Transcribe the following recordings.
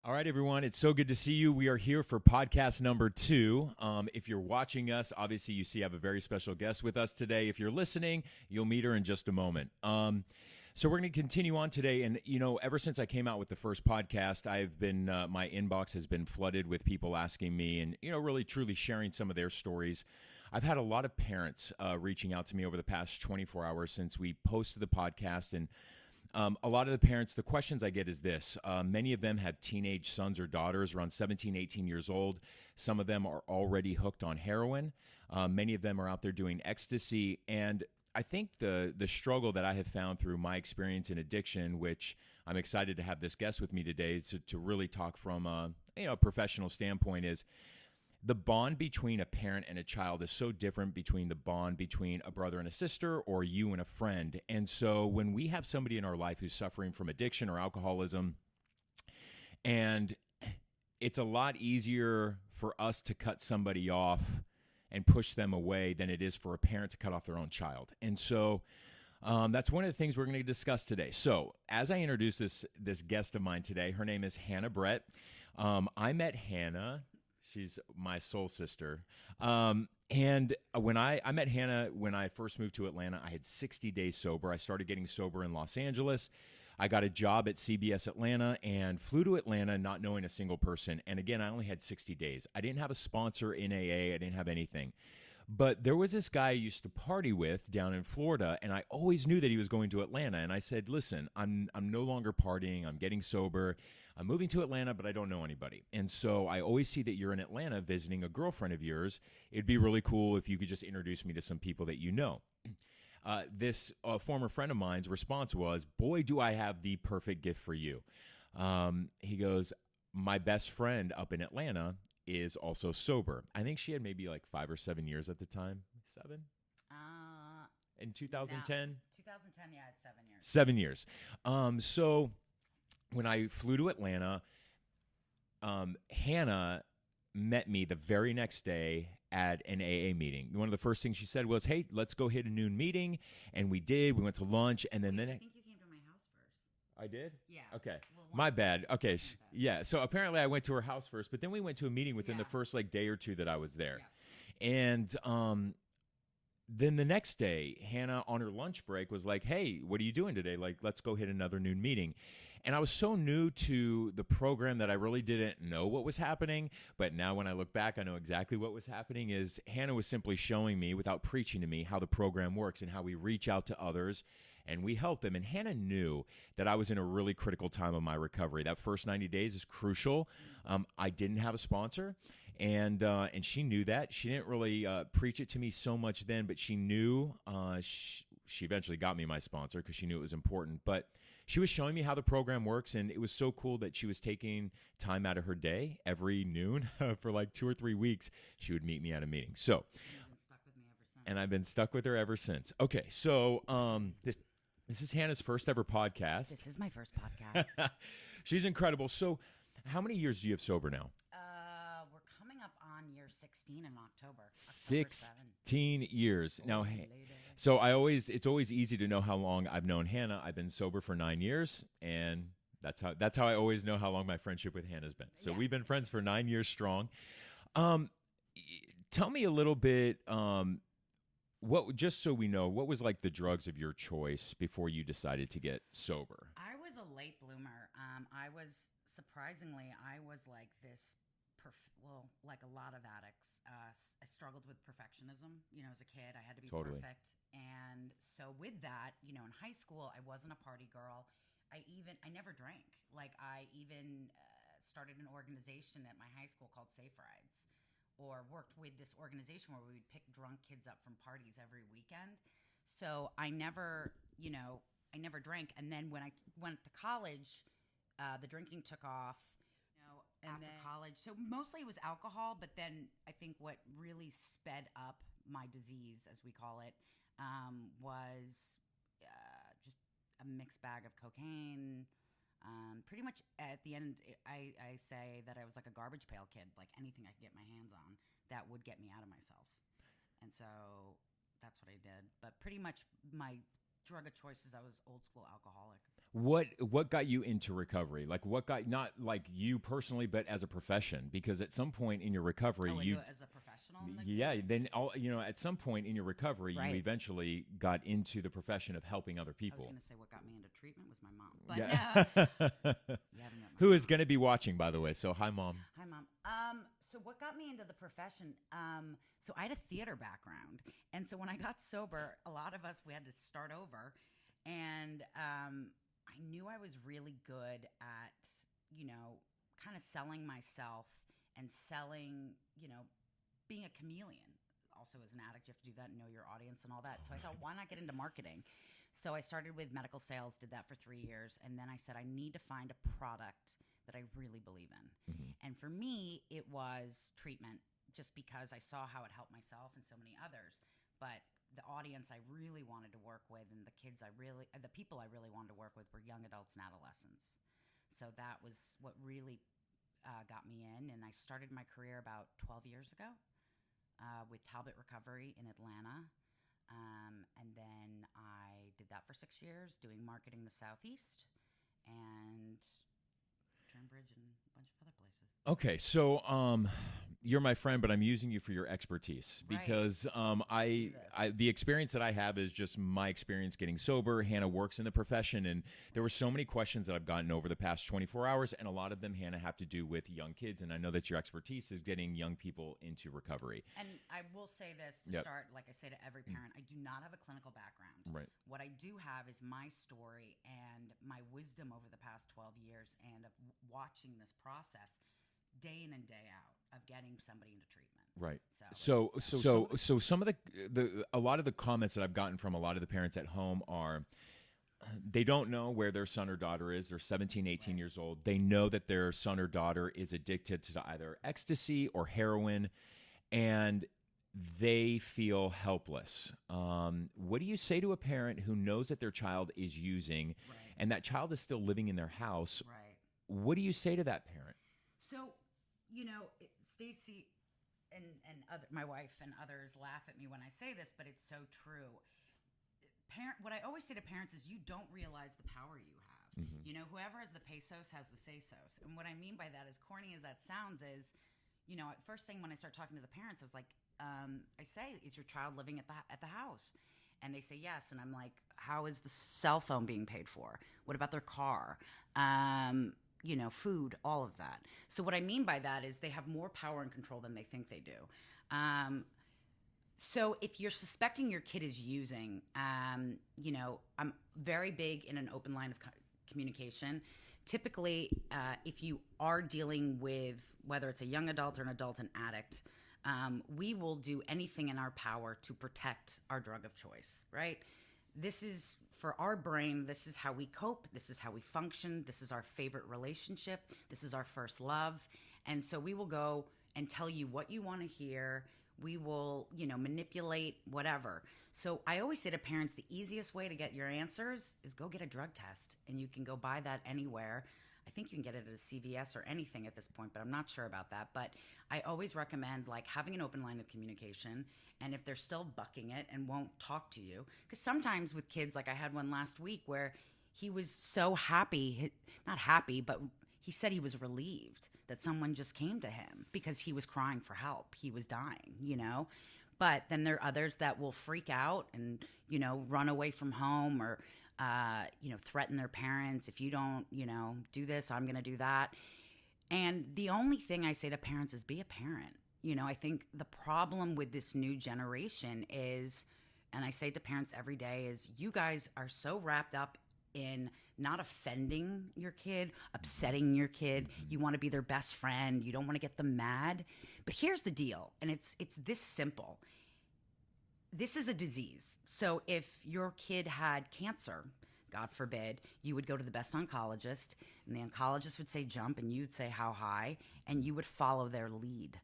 All right, everyone. It's so good to see you. We are here for podcast number 2. If you're watching us, obviously you see I have a very special guest with us today. If you're listening, you'll meet her in just a moment. So we're going to continue on today. And, ever since I came out with the first podcast, I've been, my inbox has been flooded with people asking me and, really truly sharing some of their stories. I've had a lot of parents reaching out to me over the past 24 hours since we posted the podcast. And a lot of the parents, the questions I get is this. Many of them have teenage sons or daughters around 17, 18 years old. Some of them are already hooked on heroin. Many of them are out there doing ecstasy. And I think the struggle that I have found through my experience in addiction, which I'm excited to have this guest with me today to really talk from a professional standpoint, is the bond between a parent and a child is so different between the bond between a brother and a sister or you and a friend. And so when we have somebody in our life who's suffering from addiction or alcoholism, and it's a lot easier for us to cut somebody off and push them away than it is for a parent to cut off their own child. And so that's one of the things we're going to discuss today. So as I introduce this guest of mine today, her name is Hannah Brett. I met Hannah. She's my soul sister. And when I met Hannah when I first moved to Atlanta, I had 60 days sober. I started getting sober in Los Angeles. I got a job at CBS Atlanta and flew to Atlanta not knowing a single person. And again, I only had 60 days. I didn't have a sponsor in AA. I didn't have anything. But there was this guy I used to party with down in Florida, and I always knew that he was going to Atlanta. And I said, listen, I'm no longer partying. I'm getting sober. I'm moving to Atlanta, but I don't know anybody. And so I always see that you're in Atlanta visiting a girlfriend of yours. It'd be really cool if you could just introduce me to some people that you know. This former friend of mine's response was, boy, do I have the perfect gift for you. He goes, my best friend up in Atlanta is also sober. I think she had maybe like 5 or 7 years at the time. 7? In 2010? No, 2010, yeah, it's 7 years. 7 years. So when I flew to Atlanta, Hannah met me the very next day at an AA meeting. One of the first things she said was, hey, let's go hit a noon meeting. And we did. We went to lunch. And then I think you came to my house first. I did? Yeah. Okay. Well, My bad. Okay. My bad. Yeah. So apparently I went to her house first, but then we went to a meeting within the first day or two that I was there. Yes. And then the next day, Hannah on her lunch break was like, hey, what are you doing today? Like, let's go hit another noon meeting. And I was so new to the program that I really didn't know what was happening. But now when I look back, I know exactly what was happening. Is Hannah was simply showing me, without preaching to me, how the program works and how we reach out to others and we help them. And Hannah knew that I was in a really critical time of my recovery. That first 90 days is crucial. I didn't have a sponsor. And she knew that. She didn't really preach it to me so much then, but she knew. She eventually got me my sponsor because she knew it was important. But she was showing me how the program works, and it was so cool that she was taking time out of her day every noon for like 2 or 3 weeks. She would meet me at a meeting. So, and I've been stuck with her ever since. Okay, so this is Hannah's first ever podcast. This is my first podcast. She's incredible. So, how many years do you have sober now? We're coming up on year 16 in October. 16 years. Now, so it's always easy to know how long I've known Hannah. I've been sober for 9 years, and that's how I always know how long my friendship with Hannah's been. So we've been friends for 9 years strong. Tell me a little bit, just so we know, what was like the drugs of your choice before you decided to get sober? I was a late bloomer. Surprisingly, I was like this, like a lot of addicts. I struggled with perfectionism. As a kid, I had to be perfect. And so with that, in high school, I wasn't a party girl. I never drank. Like I even started an organization at my high school called Safe Rides, or worked with this organization where we would pick drunk kids up from parties every weekend. So I never drank. And then when I went to college, the drinking took off. After college. So mostly it was alcohol, but then I think what really sped up my disease, as we call it, was just a mixed bag of cocaine. Pretty much at the end, I say that I was like a garbage pail kid, like anything I could get my hands on that would get me out of myself. And so that's what I did. But pretty much my drug of choice is I was old school alcoholic. What got you into recovery? Like what got, not like you personally, but as a profession? Because at some point in your recovery, you as a professional. then at some point in your recovery, you eventually got into the profession of helping other people. I was going to say what got me into treatment was my mom, but who is going to be watching, by the way. So hi, Mom. Hi, Mom. So what got me into the profession? So I had a theater background, and so when I got sober, a lot of us, we had to start over, and I knew I was really good at, kind of selling myself and selling, being a chameleon. Also, as an addict, you have to do that and know your audience and all that. So I thought, why not get into marketing? So I started with medical sales, did that for 3 years. And then I said, I need to find a product that I really believe in. Mm-hmm. And for me, it was treatment, just because I saw how it helped myself and so many others. But the audience I really wanted to work with and the people I really wanted to work with were young adults and adolescents. So that was what really got me in. And I started my career about 12 years ago. With Talbot Recovery in Atlanta. And then I did that for 6 years, doing marketing the Southeast and Turnbridge and a bunch of other places. Okay, so you're my friend, but I'm using you for your expertise because the experience that I have is just my experience getting sober. Hannah works in the profession, and there were so many questions that I've gotten over the past 24 hours, and a lot of them, Hannah, have to do with young kids, and I know that your expertise is getting young people into recovery. And I will say this to start, like I say to every parent, I do not have a clinical background. Right. What I do have is my story and my wisdom over the past 12 years and of watching this process day in and day out of getting somebody into treatment. Right. So some of a lot of the comments that I've gotten from a lot of the parents at home are, they don't know where their son or daughter is. They're 17, 18 years old. They know that their son or daughter is addicted to either ecstasy or heroin, and they feel helpless. What do you say to a parent who knows that their child is using and that child is still living in their house? Right. What do you say to that parent? So, Stacy and my wife and others laugh at me when I say this, but it's so true. What I always say to parents is you don't realize the power you have. Mm-hmm. Whoever has the pesos has the say-sos. And what I mean by that, as corny as that sounds, is, first thing when I start talking to the parents, I was like, I say, is your child living at the house? And they say yes. And I'm like, how is the cell phone being paid for? What about their car? Food, all of that. So what I mean by that is they have more power and control than they think they do. So if you're suspecting your kid is using, I'm very big in an open line of communication. Typically, if you are dealing with whether it's a young adult or an adult and addict, we will do anything in our power to protect our drug of choice, right? This is, for our brain, this is how we cope. This is how we function. This is our favorite relationship. This is our first love. And so we will go and tell you what you want to hear. We will, manipulate whatever. So I always say to parents, the easiest way to get your answers is go get a drug test. And you can go buy that anywhere. I think you can get it at a CVS or anything at this point, but I'm not sure about that. But I always recommend having an open line of communication. And if they're still bucking it and won't talk to you, because sometimes with kids, I had one last week where he was so happy, not happy, but he said he was relieved that someone just came to him because he was crying for help. He was dying, But then there are others that will freak out and, run away from home or, threaten their parents. If you don't, do this, I'm going to do that. And the only thing I say to parents is be a parent. I think the problem with this new generation is, and I say to parents every day, is you guys are so wrapped up in not offending your kid, upsetting your kid. You want to be their best friend. You don't want to get them mad. But here's the deal, and it's this simple. This is a disease. So if your kid had cancer, God forbid, you would go to the best oncologist, and the oncologist would say jump, and you'd say how high, and you would follow their lead.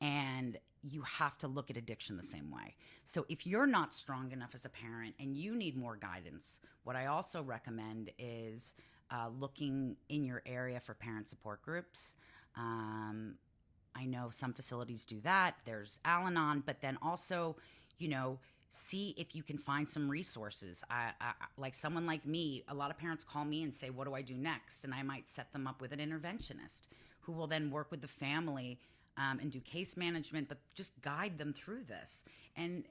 And you have to look at addiction the same way. So if you're not strong enough as a parent and you need more guidance, what I also recommend is looking in your area for parent support groups. I know some facilities do that. There's Al-Anon, but then also, see if you can find some resources. Like someone like me, a lot of parents call me and say, what do I do next? And I might set them up with an interventionist who will then work with the family and do case management, but just guide them through this. And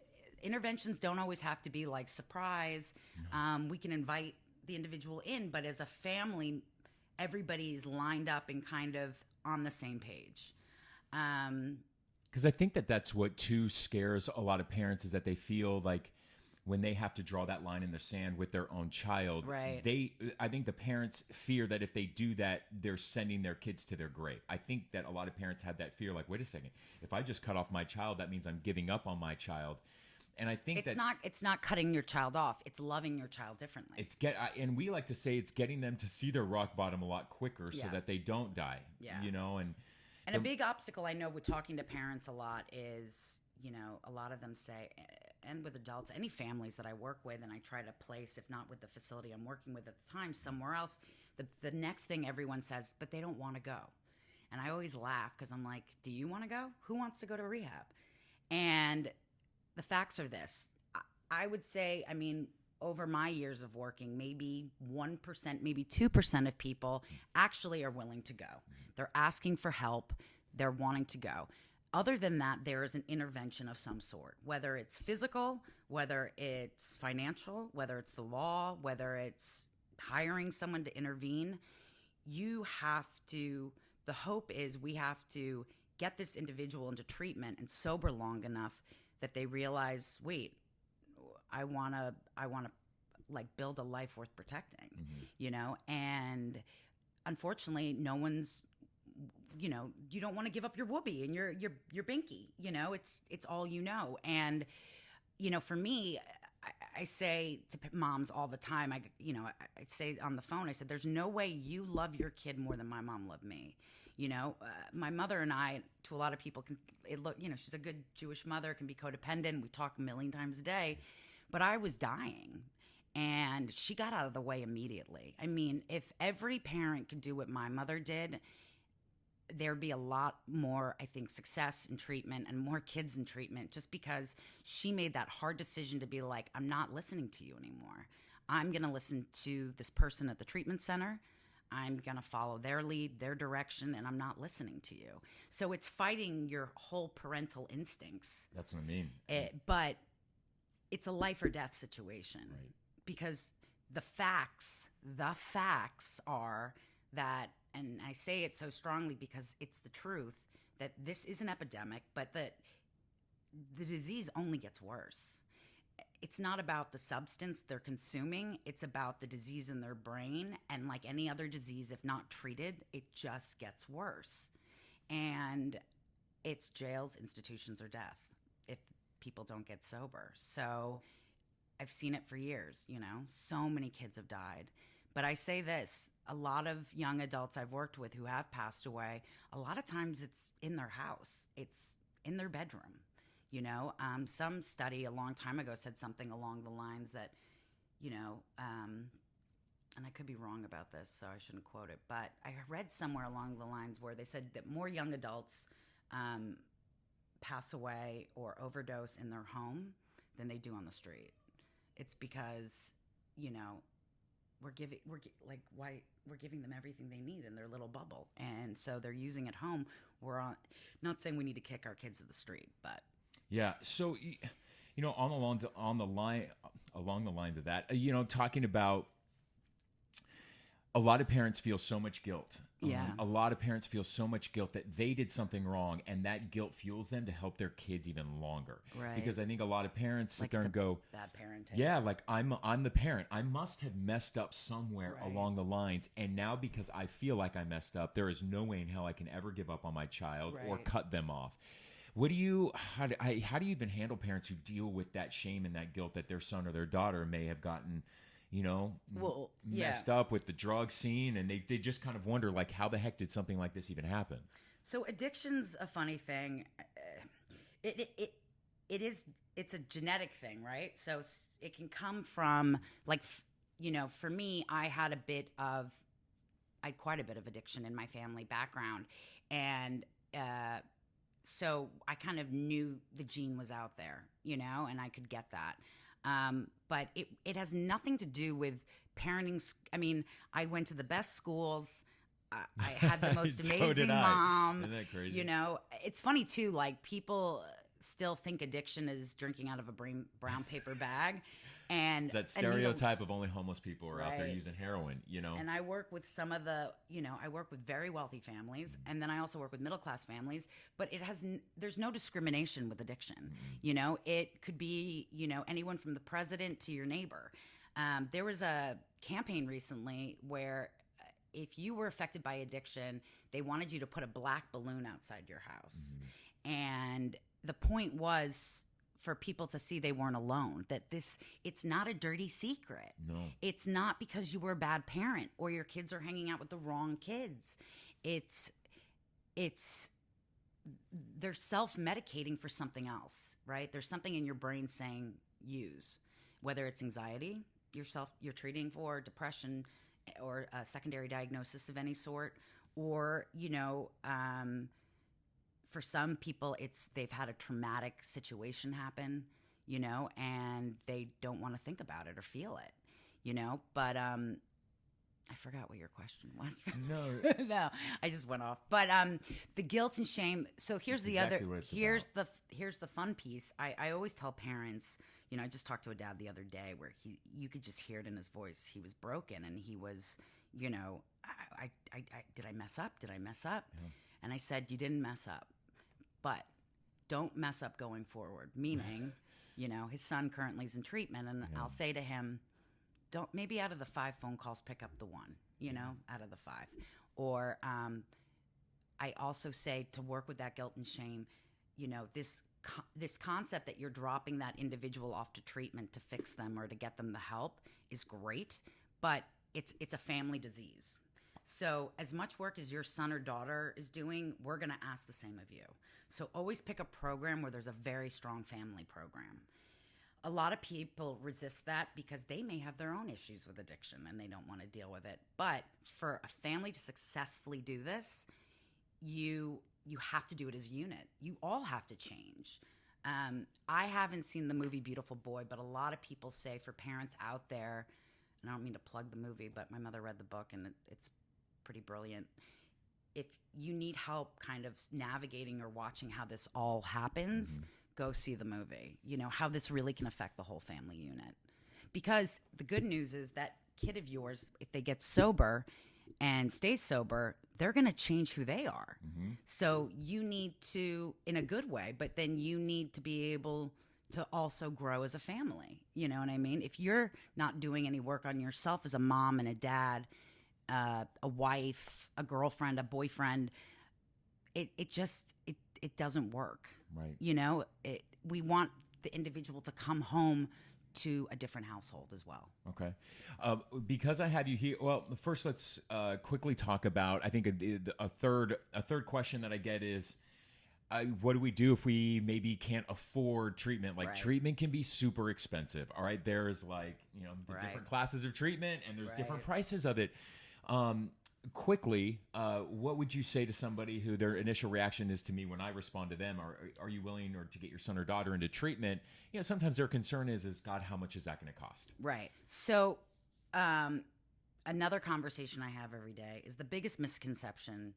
interventions don't always have to be like surprise. We can invite the individual in, but as a family, everybody's lined up and kind of on the same page. Because I think that's what too scares a lot of parents, is that they feel like when they have to draw that line in the sand with their own child, right. I think the parents fear that if they do that, they're sending their kids to their grave. I think that a lot of parents have that fear, like, wait a second, if I just cut off my child, that means I'm giving up on my child. And I think it's not cutting your child off. It's loving your child differently. And we like to say it's getting them to see their rock bottom a lot quicker so that they don't die. Yeah. You know, and a big obstacle I know with talking to parents a lot is, you know, a lot of them say, and with adults, any families that I work with, and I try to place, if not with the facility I'm working with at the time, somewhere else, the next thing everyone says, but they don't want to go. And I always laugh because I'm like, do you want to go? Who wants to go to rehab? And the facts are this. I would say, I mean, over my years of working, maybe 1%, maybe 2% of people actually are willing to go. They're asking for help. They're wanting to go. Other than that, there is an intervention of some sort, whether it's physical, whether it's financial, whether it's the law, whether it's hiring someone to intervene. You have to, the hope is we have to get this individual into treatment and sober long enough that they realize, wait, I want to like build a life worth protecting, you know? And unfortunately, no one's, you know, you don't want to give up your whoopee and your binky, you know, it's all, you know. And, you know, for me, I say to moms all the time, I say on the phone, I said, there's no way you love your kid more than my mom loved me. You know, my mother and I, to a lot of people, you know, she's a good Jewish mother, can be codependent. We talk a million times a day, but I was dying and she got out of the way immediately. I mean, if every parent could do what my mother did, there'd be a lot more, I think, success in treatment and more kids in treatment, just because she made that hard decision to be like, I'm not listening to you anymore. I'm going to listen to this person at the treatment center. I'm going to follow their lead, their direction, and I'm not listening to you. So it's fighting your whole parental instincts. That's what I mean. But it's a life or death situation. Right. Because the facts are that, and I say it so strongly because it's the truth, that this is an epidemic, but that the disease only gets worse. It's not about the substance they're consuming. It's about the disease in their brain. And like any other disease, if not treated, it just gets worse. And it's jails, institutions, or death if people don't get sober. So I've seen it for years, you know. So many kids have died. But I say this, a lot of young adults I've worked with who have passed away, a lot of times it's in their house. It's in their bedroom. You know, some study a long time ago said something along the lines that, you know, and I could be wrong about this, so I shouldn't quote it, but I read somewhere along the lines where they said that more young adults pass away or overdose in their home than they do on the street. It's because, you know, we're giving them everything they need in their little bubble, and so they're using it home. Not saying we need to kick our kids to the street, but. Yeah. So, you know, along the lines of that, you know, talking about a lot of parents feel so much guilt. Yeah. A lot of parents feel so much guilt that they did something wrong, and that guilt fuels them to help their kids even longer. Right. Because I think a lot of parents sit there and go, bad parenting. Yeah, like I'm the parent. I must have messed up somewhere along the lines, and now because I feel like I messed up, there is no way in hell I can ever give up on my child or cut them off. How do you even handle parents who deal with that shame and that guilt that their son or their daughter may have gotten, you know, messed up with the drug scene, and they just kind of wonder, like, how the heck did something like this even happen? So addiction's a funny thing. It's a genetic thing, right? So it can come from, like, you know, for me, I had quite a bit of addiction in my family background, and so I kind of knew the gene was out there, you know, and I could get that. But it has nothing to do with parenting. I mean, I went to the best schools. I had the most amazing mom. Isn't that crazy? You know, it's funny too. Like, people still think addiction is drinking out of a brown paper bag. And it's that stereotype of only homeless people are out there using heroin, you know. And I work with some of the, you know, I work with very wealthy families, and then I also work with middle class families. But there's no discrimination with addiction. You know, it could be, you know, anyone from the president to your neighbor. There was a campaign recently where if you were affected by addiction, they wanted you to put a black balloon outside your house, and the point was for people to see they weren't alone, that it's not a dirty secret. No. It's not because you were a bad parent or your kids are hanging out with the wrong kids. They're self-medicating for something else, right? There's something in your brain saying use, whether it's anxiety, you're treating for depression or a secondary diagnosis of any sort, or, you know, for some people, they've had a traumatic situation happen, you know, and they don't want to think about it or feel it, you know. But I forgot what your question was. No, no, I just went off. But the guilt and shame. So here's here's the fun piece. I always tell parents, you know, I just talked to a dad the other day where you could just hear it in his voice. He was broken, and he was, you know, I did I mess up? Did I mess up? Yeah. And I said, you didn't mess up. But don't mess up going forward. Meaning, you know, his son currently is in treatment, and I'll say to him, don't, maybe out of the 5 phone calls, pick up the 1, you know, out of the 5. Or I also say to work with that guilt and shame, you know, this concept that you're dropping that individual off to treatment to fix them or to get them the help is great, but it's a family disease. So as much work as your son or daughter is doing, we're going to ask the same of you. So always pick a program where there's a very strong family program. A lot of people resist that because they may have their own issues with addiction and they don't want to deal with it. But for a family to successfully do this, you have to do it as a unit. You all have to change. I haven't seen the movie Beautiful Boy, but a lot of people say for parents out there, and I don't mean to plug the movie, but my mother read the book and it's pretty brilliant. If you need help kind of navigating or watching how this all happens, go see the movie. You know, how this really can affect the whole family unit. Because the good news is that kid of yours, if they get sober and stay sober, they're going to change who they are. So you need to, in a good way, but then you need to be able to also grow as a family. You know what I mean? If you're not doing any work on yourself as a mom and a dad, a wife, a girlfriend, a boyfriend, it doesn't work. Right. You know, we want the individual to come home to a different household as well. Okay. Because I have you here, well, first let's quickly talk about, I think a third question that I get is, what do we do if we maybe can't afford treatment? Like, treatment can be super expensive. All right. There's like, you know, the different classes of treatment, and there's different prices of it. Quickly, what would you say to somebody who their initial reaction is to me when I respond to them, are you willing to get your son or daughter into treatment? You know, sometimes their concern is God, how much is that going to cost? Right. So, another conversation I have every day is the biggest misconception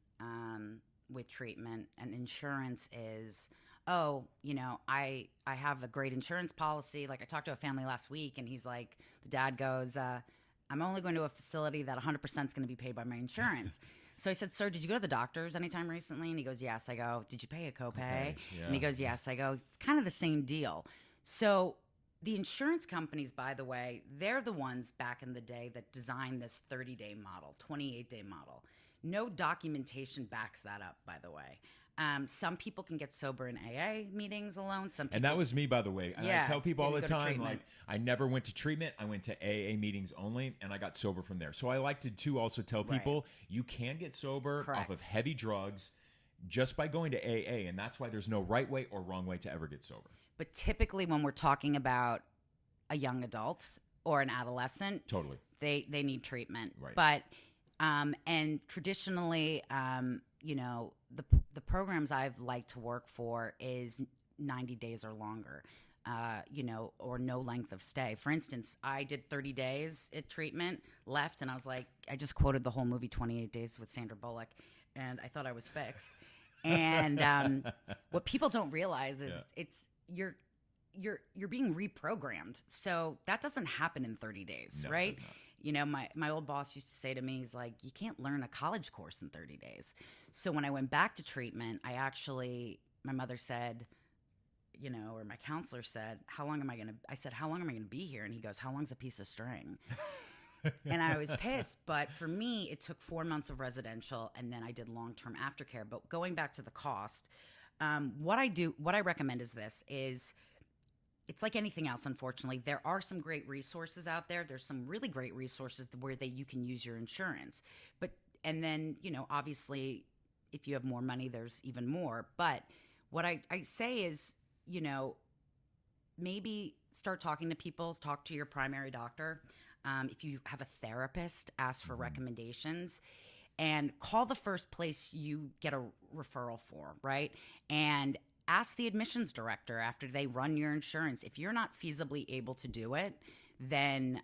with treatment and insurance is, oh, you know, I have a great insurance policy. Like, I talked to a family last week, and he's like, the dad goes, I'm only going to a facility that 100% is going to be paid by my insurance. So I said, sir, did you go to the doctors anytime recently? And he goes, yes. I go, did you pay a copay? Okay, yeah. And he goes, yes. I go, it's kind of the same deal. So the insurance companies, by the way, they're the ones back in the day that designed this 30-day model, 28-day model. No documentation backs that up, by the way. Some people can get sober in AA meetings alone. Some people, and that was me, by the way. And I tell people all the time, like, I never went to treatment. I went to AA meetings only, and I got sober from there. So I like to also tell people you can get sober off of heavy drugs just by going to AA, and that's why there's no right way or wrong way to ever get sober. But typically when we're talking about a young adult or an adolescent, they need treatment. Right. But and traditionally, you know, the programs I've liked to work for is 90 days or longer, or no length of stay. For instance, I did 30 days at treatment, left, and I was like, I just quoted the whole movie 28 Days with Sandra Bullock, and I thought I was fixed. And what people don't realize is you're being reprogrammed. So that doesn't happen in 30 days, No, right? it does not. My old boss used to say to me, he's like, you can't learn a college course in 30 days. So when I went back to treatment, my mother said, or my counselor said, I said, how long am I going to be here? And he goes, how long's a piece of string? And I was pissed. But for me, it took 4 months of residential, and then I did long-term aftercare. But going back to the cost, what I recommend is it's like anything else, unfortunately. There are some great resources out there. There's some really great resources where you can use your insurance. And then, obviously, if you have more money, there's even more. But what I say is, maybe start talking to people, talk to your primary doctor. If you have a therapist, ask for recommendations. And call the first place you get a referral for, right? And ask the admissions director after they run your insurance. If you're not feasibly able to do it, then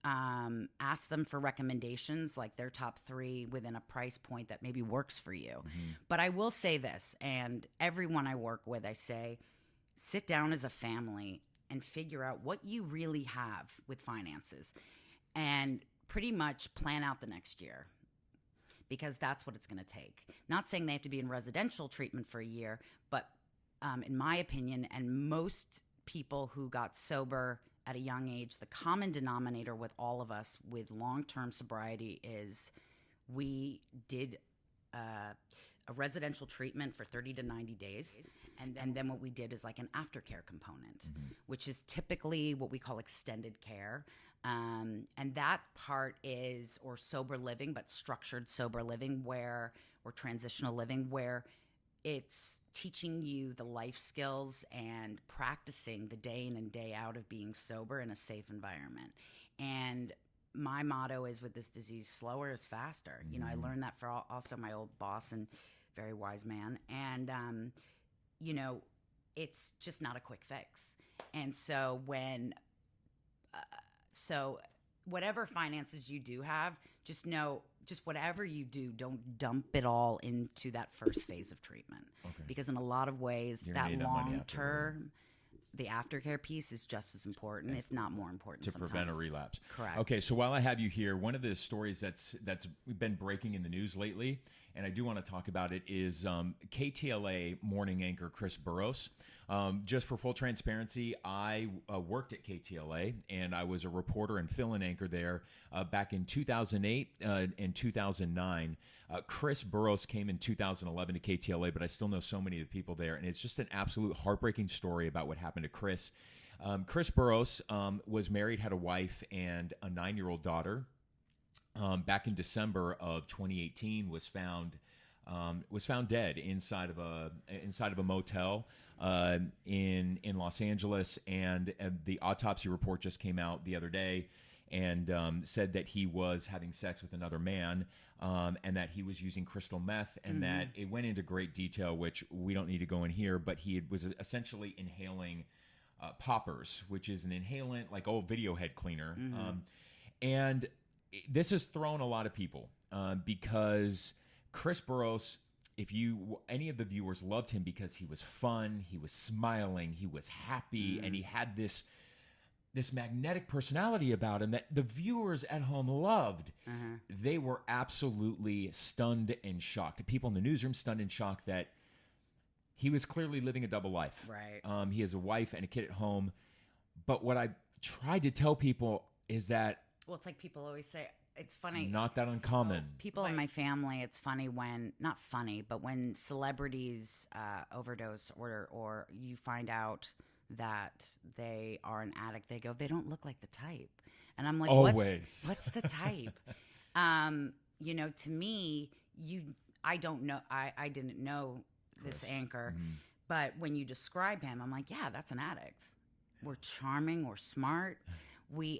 ask them for recommendations, like their top 3 within a price point that maybe works for you. Mm-hmm. But I will say this, and everyone I work with, I say, sit down as a family and figure out what you really have with finances and pretty much plan out the next year, because that's what it's going to take. Not saying they have to be in residential treatment for a year, but in my opinion, and most people who got sober at a young age, the common denominator with all of us with long-term sobriety is we did a residential treatment for 30 to 90 days. And then what we did is like an aftercare component, which is typically what we call extended care. And that part is, or sober living, but structured sober living, or transitional living, where it's teaching you the life skills and practicing the day in and day out of being sober in a safe environment. And my motto is, with this disease, slower is faster. I learned that from also my old boss and very wise man. And, it's just not a quick fix. And so whatever finances you do have, just know, just whatever you do, don't dump it all into that first phase of treatment. Okay. Because in a lot of ways, that long-term, the aftercare piece is just as important, if not more important, to sometimes. Prevent a relapse. Correct. Okay, so while I have you here, one of the stories that's been breaking in the news lately, and I do want to talk about it, is KTLA morning anchor Chris Burrous. Just for full transparency, I worked at KTLA, and I was a reporter and fill-in anchor there back in 2008 and 2009. Chris Burrous came in 2011 to KTLA, but I still know so many of the people there, and it's just an absolute heartbreaking story about what happened to Chris. Chris Burrous was married, had a wife, and a 9-year-old daughter. Back in December of 2018, was found dead inside of a motel in Los Angeles, and the autopsy report just came out the other day, and said that he was having sex with another man, and that he was using crystal meth, and that it went into great detail, which we don't need to go in here, but he was essentially inhaling poppers, which is an inhalant, like video head cleaner, and this has thrown a lot of people because Chris Burrous, any of the viewers loved him because he was fun, he was smiling, he was happy, and he had this magnetic personality about him that the viewers at home loved. They were absolutely stunned and shocked. The people in the newsroom stunned and shocked that he was clearly living a double life. Right. He has a wife and a kid at home. But what I tried to tell people is that, well, it's like people always say, it's funny. It's not that uncommon. People in my family, it's funny when, not funny, but when celebrities overdose or you find out that they are an addict, they go, they don't look like the type. And I'm like, always. What's the type? To me, I don't know. I didn't know this anchor, but when you describe him, I'm like, yeah, that's an addict. We're charming, we're smart.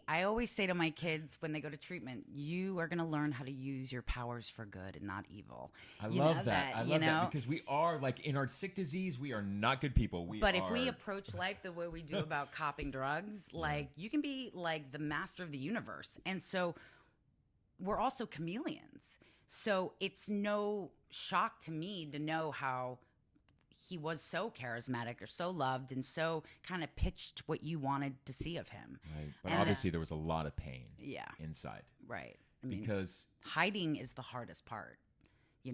I always say to my kids when they go to treatment, you are going to learn how to use your powers for good and not evil. I love that. I love that because we are like in our sick disease, we are not good people. But if we approach life the way we do about copping drugs, like you can be like the master of the universe. And so we're also chameleons. So it's no shock to me to know how he was so charismatic or so loved and so kind of pitched what you wanted to see of him. Right. But obviously there was a lot of pain inside. Right. Because hiding is the hardest part.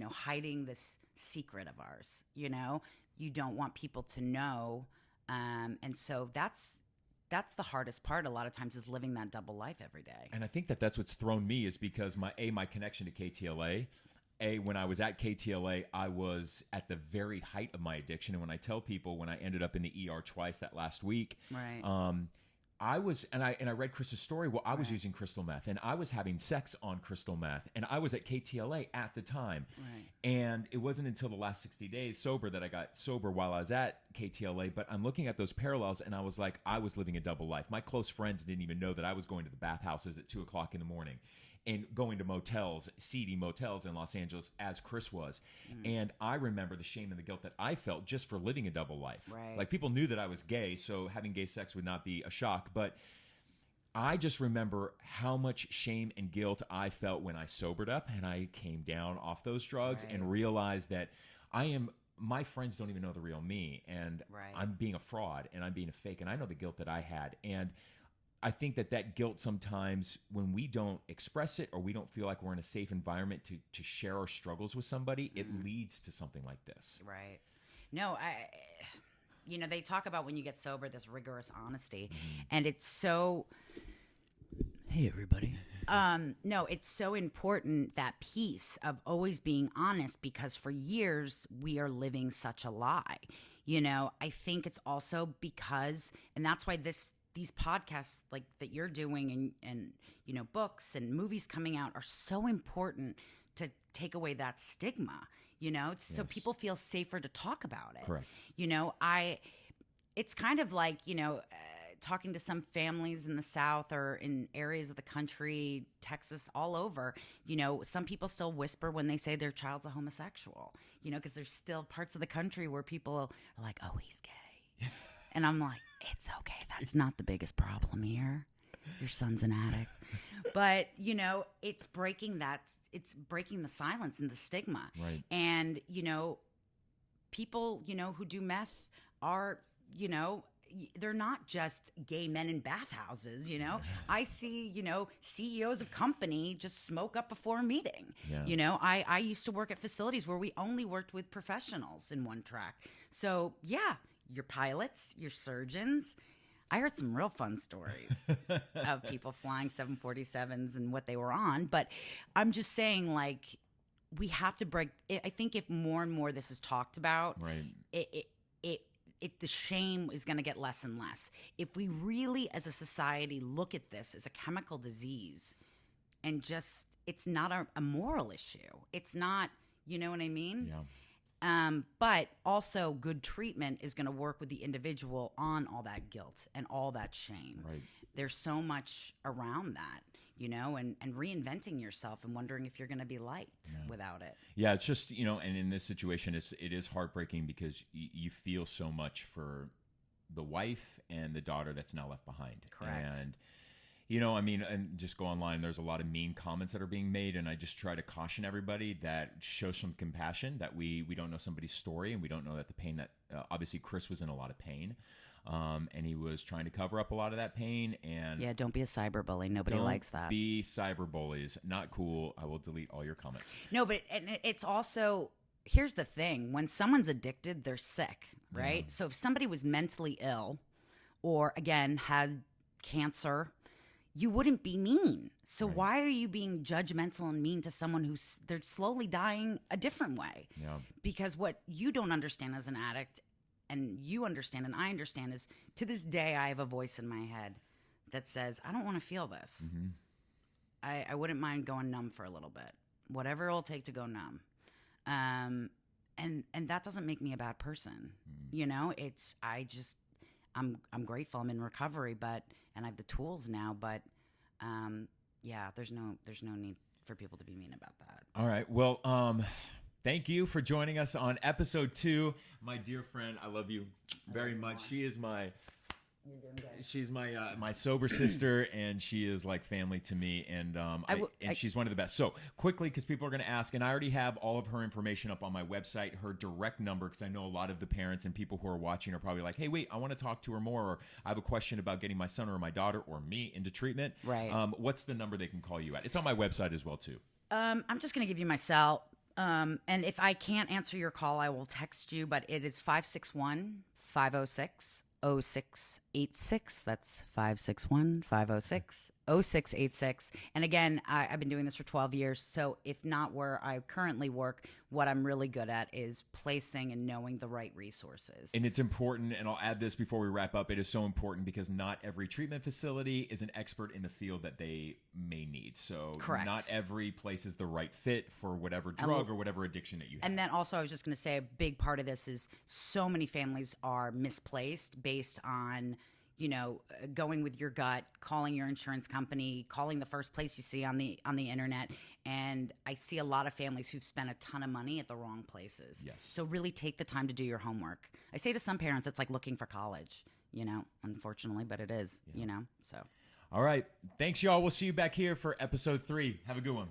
Hiding this secret of ours, you don't want people to know. And so that's the hardest part a lot of times is living that double life every day. And I think that's what's thrown me is because my connection to KTLA, when I was at KTLA, I was at the very height of my addiction. And when I tell people when I ended up in the ER twice that last week, right. I was, and I read Chris's story. Well, I was using crystal meth and I was having sex on crystal meth and I was at KTLA at the time. Right. And it wasn't until the last 60 days sober that I got sober while I was at KTLA. But I'm looking at those parallels and I was like, I was living a double life. My close friends didn't even know that I was going to the bathhouses at 2:00 in the morning and going to motels, seedy motels in Los Angeles as Chris was. And I remember the shame and the guilt that I felt just for living a double life. Right. Like people knew that I was gay, so having gay sex would not be a shock. But I just remember how much shame and guilt I felt when I sobered up and I came down off those drugs and realized that my friends don't even know the real me and I'm being a fraud and I'm being a fake and I know the guilt that I had. And I think that guilt sometimes when we don't express it or we don't feel like we're in a safe environment to share our struggles with somebody, it leads to something like this. Right. No, they talk about when you get sober, this rigorous honesty, and it's so, hey, everybody. No, it's so important, that piece of always being honest, because for years we are living such a lie. I think it's also because, and that's why these podcasts like that you're doing and books and movies coming out are so important to take away that stigma, so people feel safer to talk about it. Correct. It's kind of like, talking to some families in the South or in areas of the country, Texas, all over, some people still whisper when they say their child's a homosexual, because there's still parts of the country where people are like, oh, he's gay. And I'm like, it's okay. That's not the biggest problem here. Your son's an addict. But, it's breaking the silence and the stigma. Right. And, people, who do meth are, they're not just gay men in bathhouses, I see, CEOs of company just smoke up before a meeting. Yeah. I used to work at facilities where we only worked with professionals in one track. So, yeah. Your pilots, your surgeons. I heard some real fun stories of people flying 747s and what they were on. But I'm just saying, like, we have to break. I think if more and more this is talked about, the shame is going to get less and less. If we really, as a society, look at this as a chemical disease and just, it's not a moral issue. It's not, you know what I mean? Yeah. But also good treatment is going to work with the individual on all that guilt and all that shame. Right. There's so much around that, and reinventing yourself and wondering if you're going to be liked without it. Yeah, it's just, and in this situation, it is heartbreaking because you feel so much for the wife and the daughter that's now left behind. Correct. And and just go online. There's a lot of mean comments that are being made, and I just try to caution everybody that show some compassion, that we don't know somebody's story, and we don't know that the pain that obviously Chris was in a lot of pain, and he was trying to cover up a lot of that pain. And yeah, don't be a cyberbully. Nobody likes that. Be cyberbullies. Not cool. I will delete all your comments. No, but it's also. Here's the thing: when someone's addicted, they're sick, right? Yeah. So if somebody was mentally ill, or again had cancer, you wouldn't be mean. So why are you being judgmental and mean to someone they're slowly dying a different way? Yeah. Because what you don't understand as an addict, and you understand and I understand, is to this day I have a voice in my head that says, I don't want to feel this. Mm-hmm. I wouldn't mind going numb for a little bit. Whatever it'll take to go numb. And that doesn't make me a bad person. Mm. I'm grateful. I'm in recovery, and I have the tools now. But yeah, there's no need for people to be mean about that. All right. Well, thank you for joining us on episode 2. My dear friend, I love you very much. She is my my sober sister, and she is like family to me, and she's one of the best. So quickly, because people are going to ask, and I already have all of her information up on my website, her direct number, because I know a lot of the parents and people who are watching are probably like, hey, wait, I want to talk to her more, or I have a question about getting my son or my daughter or me into treatment. Right. What's the number they can call you at? It's on my website as well, too. I'm just going to give you my cell. And if I can't answer your call, I will text you, but it is 561-506-0686. That's 561-506-0686. And again, I've been doing this for 12 years. So if not where I currently work, what I'm really good at is placing and knowing the right resources. And it's important, and I'll add this before we wrap up, it is so important because not every treatment facility is an expert in the field that they may need. So Correct. Not every place is the right fit for whatever drug or whatever addiction that you have. And then also, I was just going to say, a big part of this is so many families are misplaced based on, going with your gut, calling your insurance company, calling the first place you see on the internet. And I see a lot of families who've spent a ton of money at the wrong places. Yes. So really take the time to do your homework. I say to some parents, it's like looking for college, unfortunately, but it is, so. All right. Thanks, y'all. We'll see you back here for episode 3. Have a good one.